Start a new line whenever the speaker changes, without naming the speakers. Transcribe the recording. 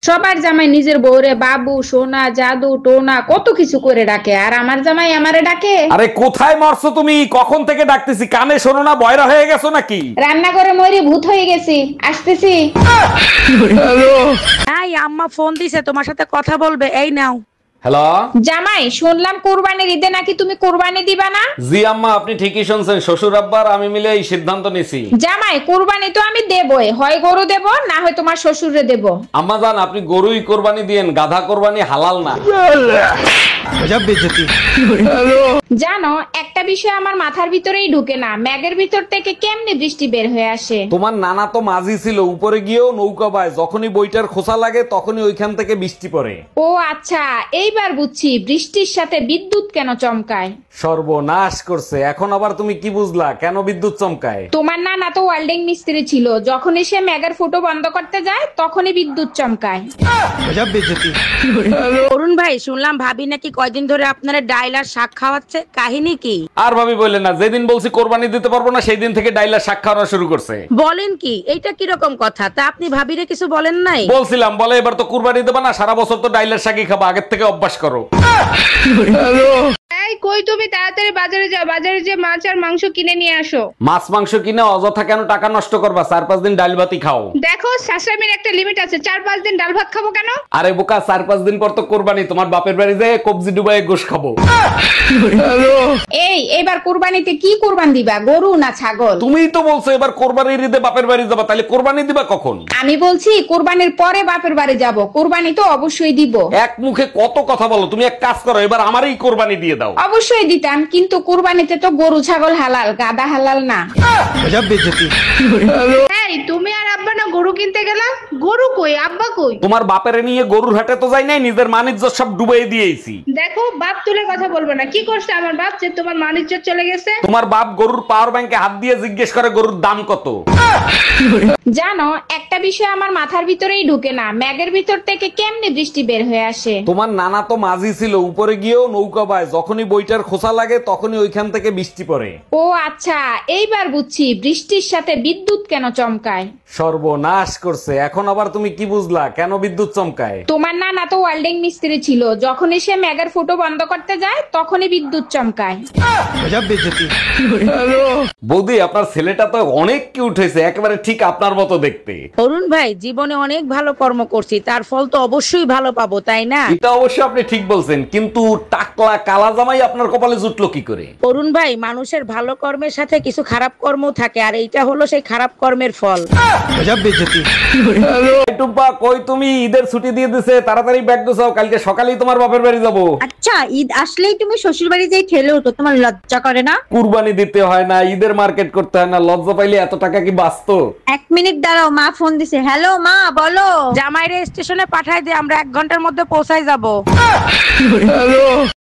সবার জামাই নিজের বউরে বাবু সোনা জাদু টোনা কত কিছু করে ডাকে, আর আমার জামাই আমারে ডাকে।
আরে কোথায় মরছো তুমি? কখন থেকে ডাকতেছি, কানে শোনো না? বয়রা হয়ে গেছো নাকি?
রান্নাঘরে ময়ূরী ভূত হয়ে গেছি, আসতেছি।
এই আম্মা ফোন দিছে, তোমার সাথে কথা বলবে। এই নাও।
হ্যালো
জামাই, শুনলাম কোরবানির ঈদে নাকি তুমি কোরবানি দিবা না?
জি আম্মা, আপনি ঠিকই শুনছেন। শ্বশুর আব্বার আমি মিলে এই সিদ্ধান্ত নিছি।
জামাই, কোরবানি তো আমি দেবই, হয় গরু দেব না হয় তোমার শ্বশুরে দেব।
আম্মা জান, আপনি গরুই কোরবানি দিয়েন, গাধা কোরবানি হালাল না।
জানো, একটা বিষয় আমার মাথার ভিতরেই ঢুকে না, ম্যাগের ভিতর থেকে কেমনে বৃষ্টি বের হয়ে আসে?
তোমার নানা তো মাঝি ছিল, উপরে গিয়েও নৌকা বায়, যখনই বইটার খোসা লাগে তখনই ওইখান থেকে বৃষ্টি পড়ে।
ও আচ্ছা, এইবার বুঝছি বৃষ্টির সাথে বিদ্যুৎ কেন চমকায়।
সর্বনাশ করছে, এখন আবার তুমি কি বুঝলা কেন বিদ্যুৎ চমকায়?
তোমার নানা তো ওয়েল্ডিং মিস্ত্রি ছিল, যখনই সে ম্যাগের ফুটো বন্ধ করতে যায় তখনই বিদ্যুৎ চমকায়।
অরুণ ভাই, শুনলাম ভাবি নাকি কয়দিন ধরে আপনারা ডাইল আর শাক খাওয়াচ্ছে, কাহিনী কি?
আর ভাবি বললেন না, যেদিন বলছি কোরবানি দিতে পারবো না সেই দিন থেকে ডাইলা শাক খাওয়ানো শুরু করছে।
বলেন কি, এইটা কিরকম কথা? তা আপনি ভাবিরে কিছু বলেন নাই?
বলছিলাম, বলে এবার তো কুরবানি দেবা না, সারা বছর তো ডাইলের শাকই খাবা, আগের থেকে অভ্যাস করো।
এই কই তুমি? তাড়াতাড়ি বাজারে যাও, বাজারে যে মাছ আর মাংস কিনে নিয়ে আসো।
মাছ মাংস কিনে অযথা কেন টাকা নষ্ট করবা? 4-5 দিন ডাল ভাতই খাও।
দেখো, শাশুড়ির একটা লিমিট আছে, 4-5 দিন ডাল ভাত খাবো কেন?
আরে বোকা, 4-5 দিন পর তো কোরবানি, তোমার বাপের বাড়ি যেয়ে কবজি ডুবাই গোশ খাবো।
এবার কোরবানিতে কি কোরবান দিবা, গরু না ছাগল?
তুমিই তো বলছো এবার কোরবানির ঈদে বাপের বাড়ি যাবা, তাহলে কোরবানি দিবা কখন?
আমি বলছি কোরবানির পরে বাপের বাড়ি যাব, কোরবানি তো অবশ্যই দিব।
এক মুখে কত কথা বলো, তুমি এক কাজ করো, এবার আমারই কোরবানি দিয়ে দাও।
অবশ্যই দিতাম, কিন্তু কোরবানিতে তো গরু ছাগল হালাল, গাদা হালাল না।
এই তুমি আর আব্বা না গরু কিনতে গেলাম, গরু কই, আব্বা কই?
তোমার বাপের নিয়ে গরুর হাটে তো যাই নাই, নিজের মানিজ্য সব ডুবাই দিয়েছি।
দেখো, বাপ তুলে কথা বলবো না। কি করছে আমার বাপ যে তোমার মানিজ্য চলে গেছে?
তোমার বাপ গরুর পাওয়ার ব্যাংকে হাত দিয়ে জিজ্ঞেস করে গরুর দাম কত।
জানো, একটা বিষয় আমার মাথার ভিতরেই ঢুকে না, ম্যাগের ভিতর থেকে কেমনে বৃষ্টি বের হয়ে আসে?
তোমার নানা তো মাঝি ছিল, উপরে গিয়েও নৌকা বায়, যখনই বইটার খোসা লাগে তখনই ওইখান থেকে বৃষ্টি পড়ে।
ও আচ্ছা, এইবার বুঝছি বৃষ্টির সাথে বিদ্যুৎ কেন চমকায়।
সর্বনাশ করছে, এখন আবার তুমি কি বুঝলা কেন বিদ্যুৎ চমকায়?
তোমার নানা তো ওয়েল্ডিং মিস্ত্রি ছিল, যখনই সে ম্যাগের ফুটো বন্ধ করতে যায় তখনই বিদ্যুৎ চমকায়।
বৌদি, আপনার ছেলেটা তো অনেক কিউট হয়েছে, একেবারে ঠিক আপনার মতো দেখতে।
অরুণ ভাই, জীবনে অনেক ভালো কর্ম করছি, তার ফল তো অবশ্যই ভালো পাবো, তাই না?
এটা অবশ্য আপনি ঠিক বলছেন, কিন্তু টাকলা কালা জামাই আপনার কপালে জুটলো কি করে?
অরুণ ভাই, মানুষের ভালো কর্মের সাথে কিছু খারাপ কর্ম থাকে, আর এইটা হলো সেই খারাপ কর্মের ফল।
টুম্পা, কই তুমি? ঈদের ছুটি দিয়ে দিছে, তাড়াতাড়ি ব্যাগ গোছাও, কালকে সকালেই তোমার বাপের বাড়ি যাবো।
আচ্ছা, ঈদ আসলেই তুমি শ্বশুর বাড়ি যাই ঠেলে উঠো, তোমার লজ্জা করে না?
কুরবানি দিতে হয় না, ঈদের মার্কেট করতে হয় না, লজ্জা পাইলে এত টাকা কি বাঁচতো?
1 মিনিট দাঁড়াও, মা ফোন দিছে। হ্যালো মা, বলো।
জামাইরে স্টেশনে পাঠাই দে, আমরা 1 ঘন্টার মধ্যে পৌঁছাই যাবো।